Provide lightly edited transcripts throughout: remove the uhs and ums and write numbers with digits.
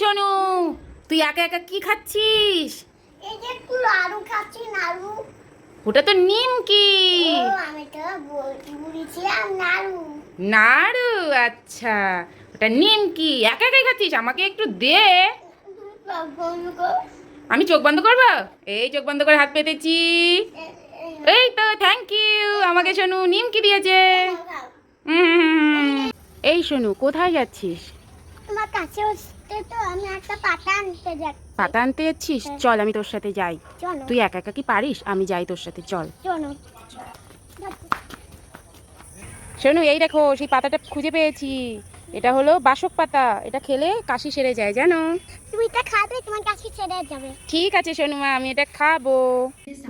সোনু, তুই একা একা কি খাচ্ছিস? এই যে একটু নাড়ু খাচ্ছি, নাড়ু। ওটা তো নিমকি। ও আমি তো বলেছিলাম নাড়ু। নাড়ু? আচ্ছা, ওটা নিমকি। একা একাই খাচ্ছিস, আমাকে একটু দে। আমি চোখ বন্ধ করবো? এই চোখ বন্ধ করে হাত পেতেছি। এই তো, থ্যাংক ইউ। আমাকে সোনু নিমকি দিয়েছে। এই সোনু, কোথায় যাচ্ছিস? তোমার কাছে আসতে তো আমি একটা পাতা আনতে যাচ্ছি। পাতা আনতে যাচ্ছিস? চল আমি তোর সাথে যাই। চলো তুই একা একা কি পারিস? আমি যাই তোর সাথে, চল। চলো। শোনো, এই দেখো সেই পাতাটা খুঁজে পেয়েছি। এটা হলো বাসক পাতা। এটা খেলে কাশি সেরে যায়, জানো? তুমি এটা খাবে, তোমার কাছে ছেড়ে যাবে। ঠিক আছে সোনুমা, আমি এটা খাবো।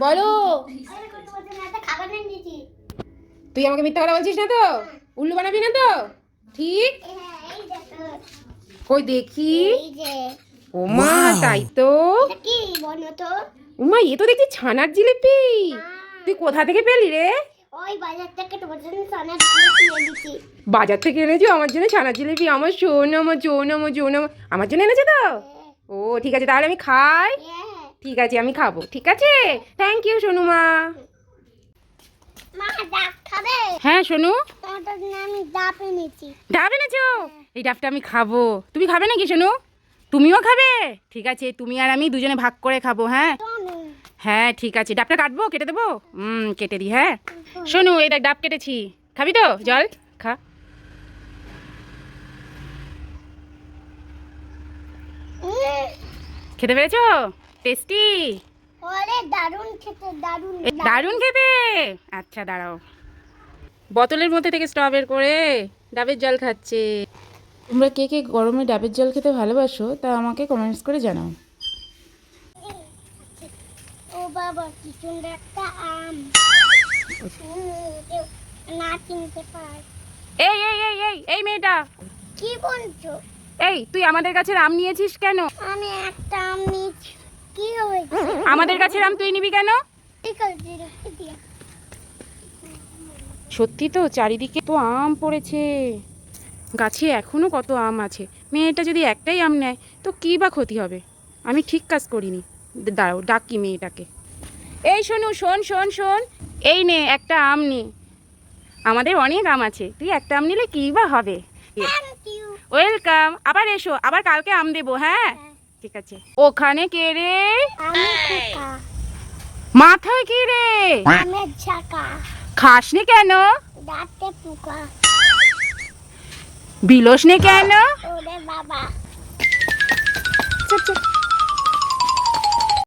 বলো। তোমার জন্য একটা খাবার নিয়ে দিয়েছি। তুই আমাকে মিথ্যা কথা বলছিস না তো? উল্লু বানাবি না তো? ঠিক? এই দেখো, কই দেখি। এই যে ওমা, তাই তো। এটা কি বলো তো? ওমা, এ তো দেখছি ছানার জিলিপি। তুই কোথা থেকে পেলি রে? ওই বাজার থেকে তোমার জন্য সোনার জিনিস নিয়ে দিচ্ছি। বাজার থেকে এনেছো আমার জন্য ছানার জিলিপি? আমার সোনামো। আমার জন্য এনেছো তো? ও ঠিক আছে, তাহলে আমি খাই। ঠিক আছে, আমি খাবো। ঠিক আছে, থ্যাংক ইউ সোনুমা। মা ডাব খাবে? হ্যাঁ সোনু। তোমার জন্য আমি ডাব এনেছি। ডাব এনেছো? এই ডাবটা আমি খাবো। তুমি খাবে নাকি সোনু? তুমিও খাবে? ঠিক আছে, তুমি আর আমি দুজনে ভাগ করে খাবো। হ্যাঁ চলো। হ্যাঁ ঠিক আছে, ডাবটা কাটবো, কেটে দেবো? কেটে দিই। হ্যাঁ সোনু, এই দেখ ডাব কেটেছি। খাবি তো? জল খা। খেতে পেরেছো? টেস্টি? ওরে দারুণ খেতে, দারুণ। দারুণ খেতে। আচ্ছা দাঁড়াও, বোতলের মধ্যে থেকে স্ট্র বের করে ডাবের জল খাচ্ছে। তোমরা কে কে গরমে ডাবের জল খেতে ভালোবাসো তা আমাকে কমেন্টস করে জানাও। ও বাবা, কি সুন্দর একটা আম। কেউ না চিনতে পার। এই মেয়েটা, কি বলছো? এই তুই আমাদের গাছের আম নিয়েছিস কেন? আমি একটা আম নিয়েছি। কি হয়েছে? আমাদের গাছের আম তুই নিবি কেন? ঠিক আছে, রেখে দিয়া। সত্যি তো, চারিদিকে তো আম পড়েছে। গাছে এখনো কত আম আছে। মেয়েটা যদি একটাই আম নেয় তো কী বা ক্ষতি হবে? আমি ঠিক কাজ করিনি। দাঁড়াও, ডাকি মেয়েটাকে। এই শোনু, শোন, এই নে একটা আম নে। আমাদের অনেক আম আছে, তুই একটা আম নিলে কী বা হবে? Thank you. ওয়েলকাম, আবার এসো, আবার কালকে আম দেবো। হ্যাঁ ঠিক আছে। ওখানে কে রে? আমি খোকা। মাথায় কি রে? আমের ঝাঁকা। খাসনি কেন? দাঁতে পোকা। বিলোসনি কেন? ওরে বাবা।